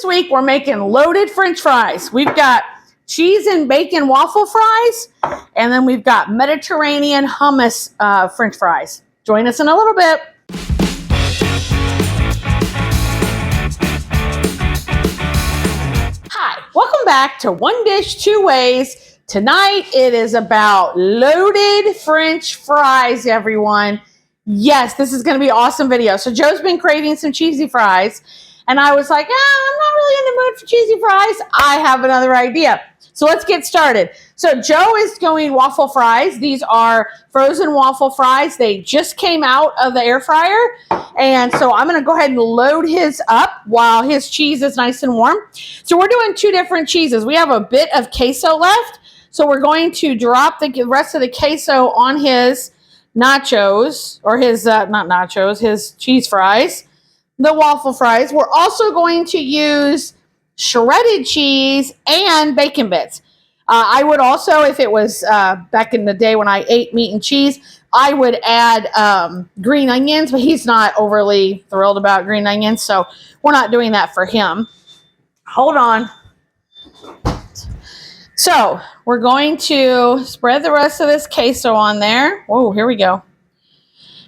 this week we're making loaded French fries. We've got cheese and bacon waffle fries, and then we've got Mediterranean hummus French fries. Join us in a little bit. Hi, welcome back to One Dish, Two Ways. Tonight it is about loaded French fries, everyone. Yes, this is going to be an awesome video. So Joe's been craving some cheesy fries, and I was like, I'm not really in the mood for cheesy fries. I have another idea. So let's get started. So Joe is going waffle fries. These are frozen waffle fries. They just came out of the air fryer. And so I'm going to go ahead and load his up while his cheese is nice and warm. So we're doing two different cheeses. We have a bit of queso left. So we're going to drop the rest of the queso on his nachos, or his, not nachos, his cheese fries, the waffle fries. We're also going to use shredded cheese and bacon bits. I would also, if it was back in the day when I ate meat and cheese, I would add green onions, but he's not overly thrilled about green onions, so we're not doing that for him. Hold on. So we're going to spread the rest of this queso on there. Whoa, here we go.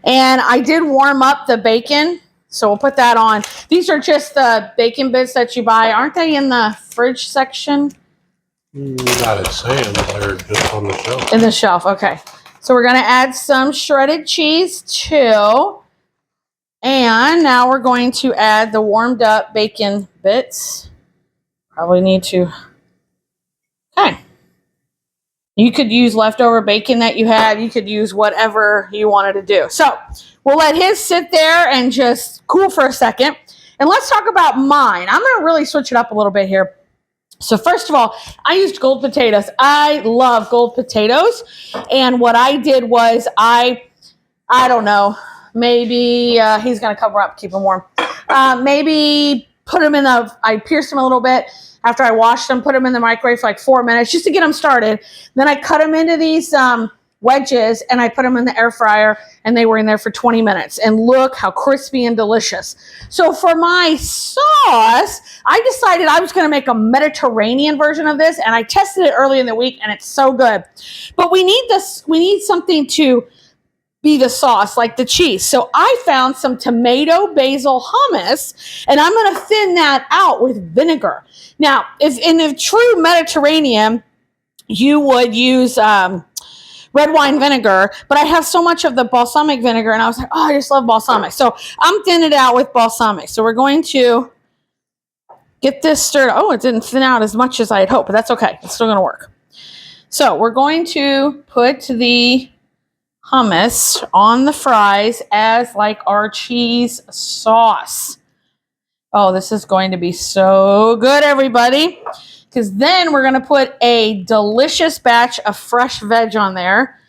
And I did warm up the bacon, so we'll put that on. These are just the bacon bits that you buy. Aren't they in the fridge section? Not at Sam's, they're just on the shelf. In the shelf, okay. So we're going to add some shredded cheese too. And now we're going to add the warmed up bacon bits. Probably need to... Okay. You could use leftover bacon that you had. You could use whatever you wanted to do. So we'll let his sit there and just cool for a second. And let's talk about mine. I'm going to really switch it up a little bit here. So first of all, I used gold potatoes. I love gold potatoes. And what I did was I don't know, maybe he's going to cover up, keep him warm. Maybe put them in I pierced them a little bit. After I washed them, put them in the microwave for like 4 minutes just to get them started. Then I cut them into these wedges and I put them in the air fryer, and they were in there for 20 minutes. And look how crispy and delicious. So for my sauce, I decided I was going to make a Mediterranean version of this, and I tested it early in the week, and it's so good. But we need something to be the sauce, like the cheese. So I found some tomato basil hummus, and I'm going to thin that out with vinegar. Now, if in a true Mediterranean, you would use red wine vinegar, but I have so much of the balsamic vinegar, and I was like, I just love balsamic. So I'm thinning it out with balsamic. So we're going to get this stirred. Oh, it didn't thin out as much as I had hoped, but that's okay. It's still going to work. So we're going to put the hummus on the fries as like our cheese sauce. Oh, this is going to be so good, everybody, because then we're going to put a delicious batch of fresh veg on there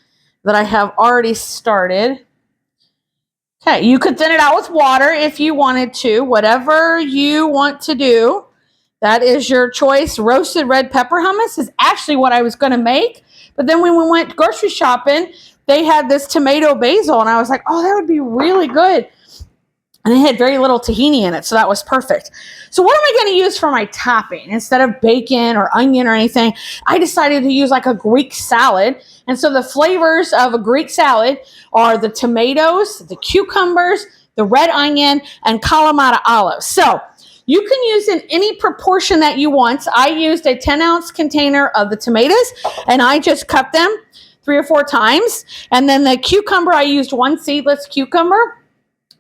that I have already started. Okay, you could thin it out with water if you wanted to, whatever you want to do. That is your choice. Roasted red pepper hummus is actually what I was going to make, but then when we went grocery shopping, they had this tomato basil, and I was like, oh, that would be really good. And it had very little tahini in it, so that was perfect. So what am I going to use for my topping? Instead of bacon or onion or anything, I decided to use like a Greek salad. And so the flavors of a Greek salad are the tomatoes, the cucumbers, the red onion, and Kalamata olives. So you can use in any proportion that you want. I used a 10-ounce container of the tomatoes, and I just cut them 3 or 4 times. And then the cucumber, I used 1 seedless cucumber,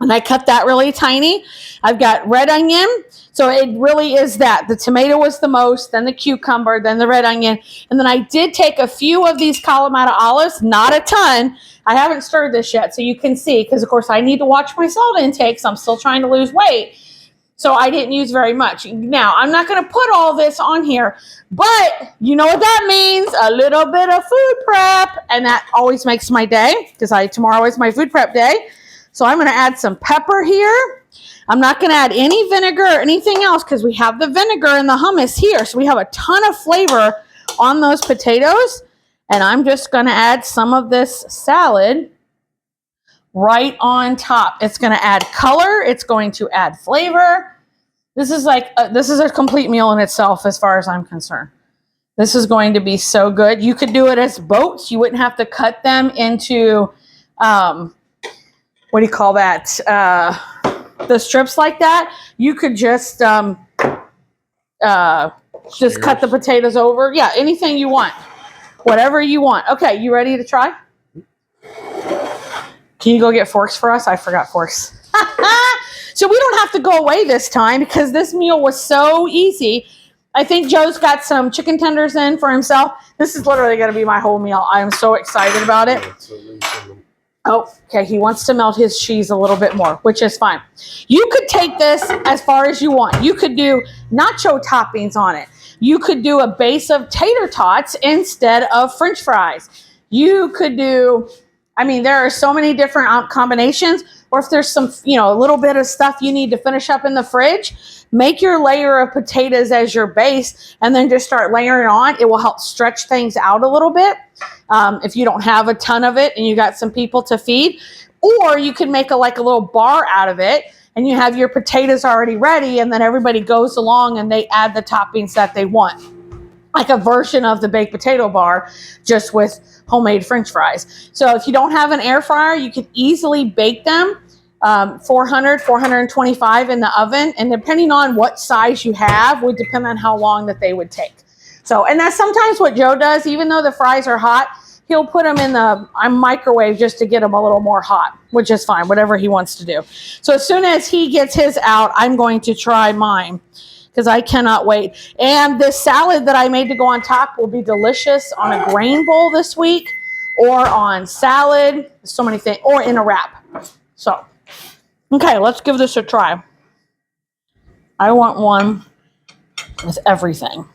and I cut that really tiny. I've got red onion. So it really is that. The tomato was the most, then the cucumber, then the red onion. And then I did take a few of these Kalamata olives, not a ton. I haven't stirred this yet, so you can see, because of course I need to watch my salt intake, so I'm still trying to lose weight. So I didn't use very much. Now, I'm not going to put all this on here, but you know what that means, a little bit of food prep, and that always makes my day, because tomorrow is my food prep day. So I'm going to add some pepper here. I'm not going to add any vinegar or anything else, because we have the vinegar and the hummus here, so we have a ton of flavor on those potatoes. And I'm just going to add some of this salad right on top. It's going to add color. It's going to add flavor. This is this is a complete meal in itself as far as I'm concerned. This is going to be so good. You could do it as boats. You wouldn't have to cut them into, what do you call that? The strips like that. You could just cut the potatoes over. Yeah, anything you want. Whatever you want. Okay, you ready to try? Can you go get forks for us? I forgot forks. So we don't have to go away this time because this meal was so easy. I think Joe's got some chicken tenders in for himself. This is literally going to be my whole meal. I am so excited about it. Oh, okay. He wants to melt his cheese a little bit more, which is fine. You could take this as far as you want. You could do nacho toppings on it. You could do a base of tater tots instead of French fries. You could do, I mean, there are so many different combinations. Or if there's some, a little bit of stuff you need to finish up in the fridge, make your layer of potatoes as your base and then just start layering it on. It will help stretch things out a little bit if you don't have a ton of it and you got some people to feed. Or you can make a little bar out of it and you have your potatoes already ready and then everybody goes along and they add the toppings that they want. Like a version of the baked potato bar, just with homemade French fries. So if you don't have an air fryer, you can easily bake them 400, 425 in the oven. And depending on what size you have would depend on how long that they would take. So, and that's sometimes what Joe does. Even though the fries are hot, he'll put them in the microwave just to get them a little more hot, which is fine, whatever he wants to do. So as soon as he gets his out, I'm going to try mine, because I cannot wait. And this salad that I made to go on top will be delicious on a grain bowl this week, or on salad, so many things, or in a wrap. So, okay, let's give this a try. I want one with everything.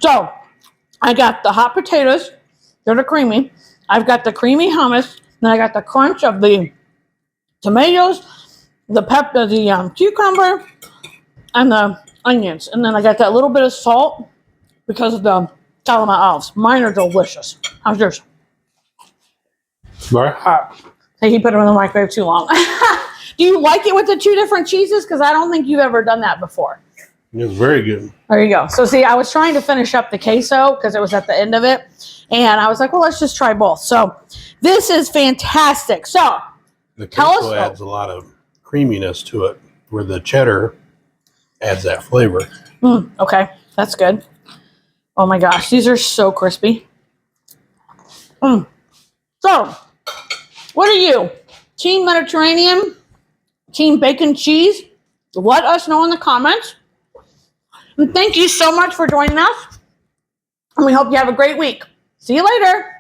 So, I got the hot potatoes. They're creamy. I've got the creamy hummus. Then I got the crunch of the tomatoes, the cucumber, and the onions. And then I got that little bit of salt because of the Calamari olives. Mine are delicious. How's yours? Very hot. He put them in the microwave too long. Do you like it with the two different cheeses? Because I don't think you've ever done that before. It's very good. There you go. So see, I was trying to finish up the queso because it was at the end of it. And I was like, well, let's just try both. So this is fantastic. So the queso adds a lot of creaminess to it, where the cheddar adds that flavor. Okay, that's good. Oh my gosh, these are so crispy. So, what are you? Team Mediterranean? Team bacon cheese? Let us know in the comments. And thank you so much for joining us. And we hope you have a great week. See you later.